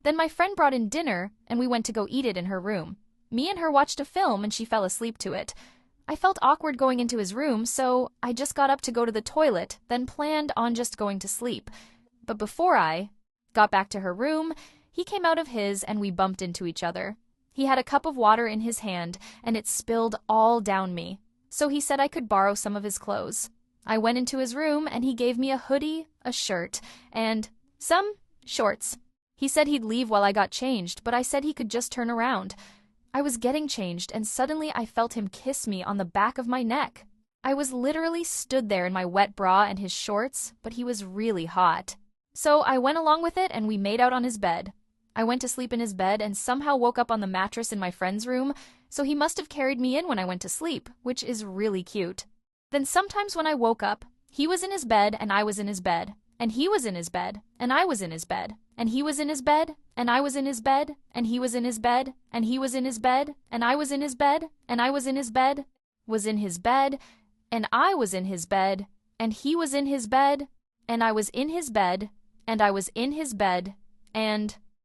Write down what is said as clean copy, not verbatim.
Then my friend brought in dinner, and we went to go eat it in her room. Me and her watched a film, and she fell asleep to it. I felt awkward going into his room, so I just got up to go to the toilet, then planned on just going to sleep. But before I got back to her room, he came out of his and we bumped into each other. He had a cup of water in his hand, and it spilled all down me. So he said I could borrow some of his clothes. I went into his room, and he gave me a hoodie, a shirt, and some shorts. He said he'd leave while I got changed, but I said he could just turn around. I was getting changed, and suddenly I felt him kiss me on the back of my neck. I was literally stood there in my wet bra and his shorts, but he was really hot. So I went along with it, and we made out on his bed. I went to sleep in his bed and somehow woke up on the mattress in my friend's room, so he must have carried me in when I went to sleep, which is really cute. Then sometimes when I woke up, he was in his bed and I was in his bed, and he was in his bed and I was in his bed, and he was in his bed and I was in his bed, and he was in his bed and he was in his bed, and I was in his bed and I was in his bed, was in his bed, and I was in his bed, and he was in his bed, and I was in his bed, and I was in his bed, and